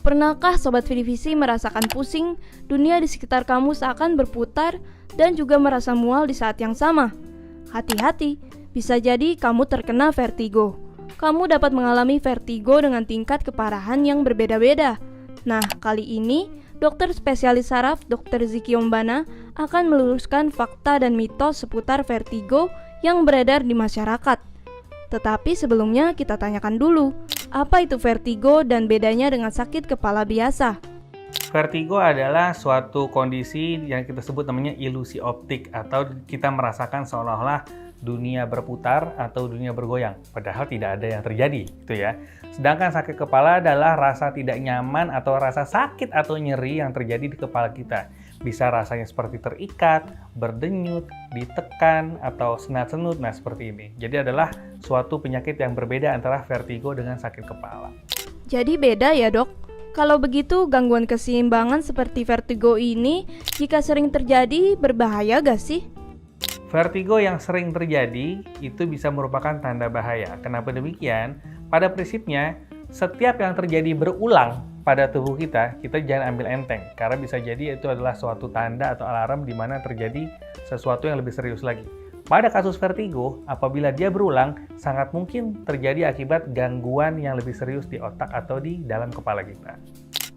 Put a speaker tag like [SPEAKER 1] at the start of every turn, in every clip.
[SPEAKER 1] Pernahkah Sobat Vidivisi merasakan pusing, dunia di sekitar kamu seakan berputar, dan juga merasa mual di saat yang sama? Hati-hati, bisa jadi kamu terkena vertigo. Kamu dapat mengalami vertigo dengan tingkat keparahan yang berbeda-beda. Nah, kali ini, dokter spesialis saraf Dr. Ziki Ombana akan meluruskan fakta dan mitos seputar vertigo yang beredar di masyarakat. Tetapi sebelumnya kita tanyakan dulu, apa itu vertigo dan bedanya dengan sakit kepala biasa?
[SPEAKER 2] Vertigo adalah suatu kondisi yang kita sebut namanya ilusi optik atau kita merasakan seolah-olah dunia berputar atau dunia bergoyang, padahal tidak ada yang terjadi, gitu ya. Sedangkan sakit kepala adalah rasa tidak nyaman atau rasa sakit atau nyeri yang terjadi di kepala kita. Bisa rasanya seperti terikat, berdenyut, ditekan, atau senat-senut, nah seperti ini. Jadi adalah suatu penyakit yang berbeda antara vertigo dengan sakit kepala.
[SPEAKER 1] Jadi beda ya dok? Kalau begitu gangguan keseimbangan seperti vertigo ini jika sering terjadi berbahaya gak sih?
[SPEAKER 2] Vertigo yang sering terjadi itu bisa merupakan tanda bahaya. Kenapa demikian? Pada prinsipnya, setiap yang terjadi berulang pada tubuh kita jangan ambil enteng. Karena bisa jadi itu adalah suatu tanda atau alarm di mana terjadi sesuatu yang lebih serius lagi. Pada kasus vertigo, apabila dia berulang, sangat mungkin terjadi akibat gangguan yang lebih serius di otak atau di dalam kepala kita.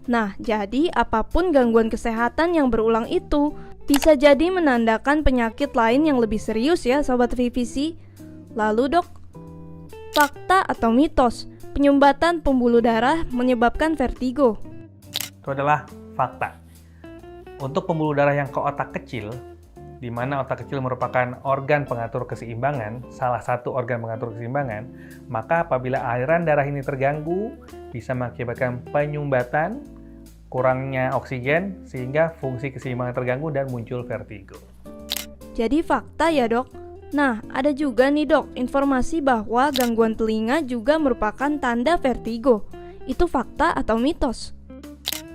[SPEAKER 1] Nah, jadi apapun gangguan kesehatan yang berulang itu bisa jadi menandakan penyakit lain yang lebih serius ya Sobat Vivisi. Lalu dok, fakta atau mitos penyumbatan pembuluh darah menyebabkan vertigo?
[SPEAKER 2] Itu adalah fakta. Untuk pembuluh darah yang ke otak kecil, di mana otak kecil merupakan organ pengatur keseimbangan, salah satu organ pengatur keseimbangan, maka apabila aliran darah ini terganggu, bisa mengakibatkan penyumbatan, kurangnya oksigen, sehingga fungsi keseimbangan terganggu dan muncul vertigo.
[SPEAKER 1] Jadi fakta ya dok? Nah, ada juga nih dok, informasi bahwa gangguan telinga juga merupakan tanda vertigo. Itu fakta atau mitos?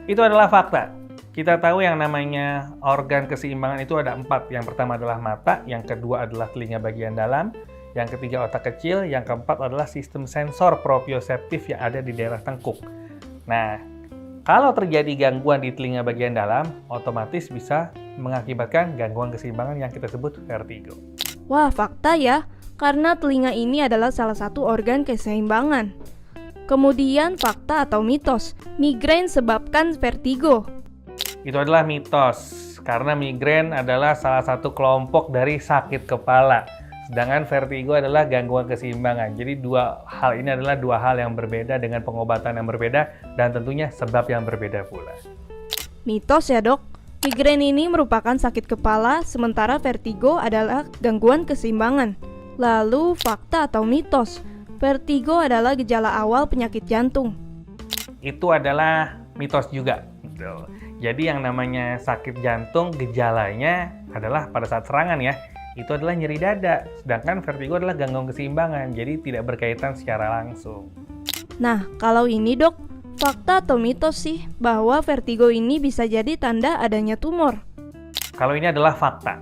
[SPEAKER 2] Itu adalah fakta. Kita tahu yang namanya organ keseimbangan itu ada 4. Yang pertama adalah mata, yang kedua adalah telinga bagian dalam, yang ketiga otak kecil, yang keempat adalah sistem sensor proprioseptif yang ada di daerah tengkuk. Nah, kalau terjadi gangguan di telinga bagian dalam, otomatis bisa mengakibatkan gangguan keseimbangan yang kita sebut vertigo.
[SPEAKER 1] Wah, fakta ya, karena telinga ini adalah salah satu organ keseimbangan. Kemudian fakta atau mitos, migrain sebabkan vertigo.
[SPEAKER 2] Itu adalah mitos, karena migrain adalah salah satu kelompok dari sakit kepala. Sedangkan vertigo adalah gangguan keseimbangan. Jadi dua hal ini adalah dua hal yang berbeda dengan pengobatan yang berbeda dan tentunya sebab yang berbeda pula.
[SPEAKER 1] Mitos ya dok, migrain ini merupakan sakit kepala, sementara vertigo adalah gangguan keseimbangan. Lalu fakta atau mitos, vertigo adalah gejala awal penyakit jantung.
[SPEAKER 2] Itu adalah mitos juga. Jadi yang namanya sakit jantung gejalanya adalah pada saat serangan ya, itu adalah nyeri dada. Sedangkan vertigo adalah gangguan keseimbangan, jadi tidak berkaitan secara langsung.
[SPEAKER 1] Nah, kalau ini dok, fakta atau mitos sih bahwa vertigo ini bisa jadi tanda adanya tumor?
[SPEAKER 2] Kalau ini adalah fakta.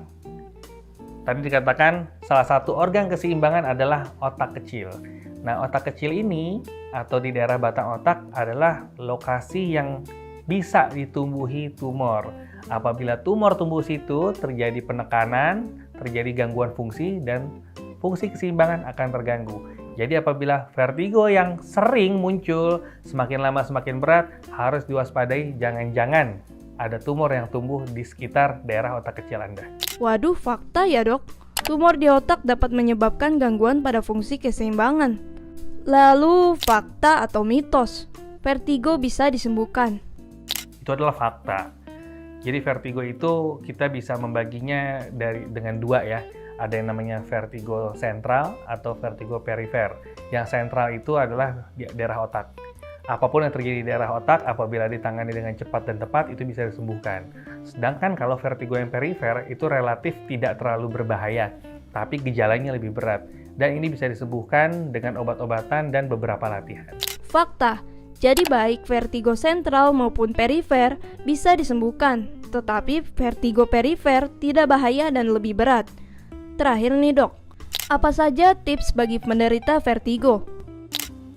[SPEAKER 2] Tadi dikatakan salah satu organ keseimbangan adalah otak kecil. Nah, otak kecil ini atau di daerah batang otak adalah lokasi yang bisa ditumbuhi tumor. Apabila tumor tumbuh situ, terjadi penekanan, terjadi gangguan fungsi, dan fungsi keseimbangan akan terganggu. Jadi apabila vertigo yang sering muncul, semakin lama semakin berat, harus diwaspadai, jangan-jangan ada tumor yang tumbuh di sekitar daerah otak kecil Anda.
[SPEAKER 1] Waduh, fakta ya dok. Tumor di otak dapat menyebabkan gangguan pada fungsi keseimbangan. Lalu fakta atau mitos, vertigo bisa disembuhkan?
[SPEAKER 2] Itu adalah fakta. Jadi vertigo itu kita bisa membaginya dengan dua ya. Ada yang namanya vertigo sentral atau vertigo perifer. Yang sentral itu adalah di daerah otak. Apapun yang terjadi di daerah otak, apabila ditangani dengan cepat dan tepat, itu bisa disembuhkan. Sedangkan kalau vertigo yang perifer, itu relatif tidak terlalu berbahaya, tapi gejalanya lebih berat. Dan ini bisa disembuhkan dengan obat-obatan dan beberapa latihan.
[SPEAKER 1] Fakta, jadi baik vertigo sentral maupun perifer bisa disembuhkan, tetapi vertigo perifer tidak bahaya dan lebih berat. Terakhir nih dok, Apa saja tips bagi penderita vertigo?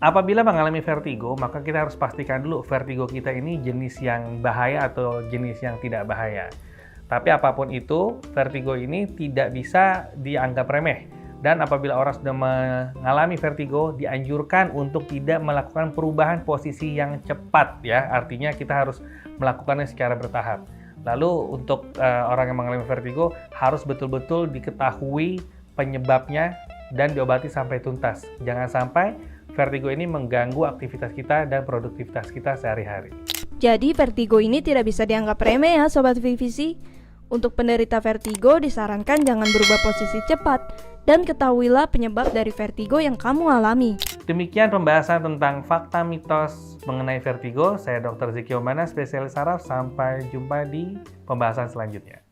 [SPEAKER 2] Apabila mengalami vertigo, maka kita harus pastikan dulu vertigo kita ini jenis yang bahaya atau jenis yang tidak bahaya. Tapi apapun itu, vertigo ini tidak bisa dianggap remeh. Dan apabila orang sudah mengalami vertigo, dianjurkan untuk tidak melakukan perubahan posisi yang cepat ya. Artinya kita harus melakukannya secara bertahap. Lalu untuk orang yang mengalami vertigo harus betul-betul diketahui penyebabnya dan diobati sampai tuntas. Jangan sampai vertigo ini mengganggu aktivitas kita dan produktivitas kita sehari-hari.
[SPEAKER 1] Jadi vertigo ini tidak bisa dianggap remeh ya Sobat Vivisi. Untuk penderita vertigo disarankan jangan berubah posisi cepat dan ketahuilah penyebab dari vertigo yang kamu alami.
[SPEAKER 2] Demikian pembahasan tentang fakta mitos mengenai vertigo. Saya Dr. Zikio Mana, spesialis saraf. Sampai jumpa di pembahasan selanjutnya.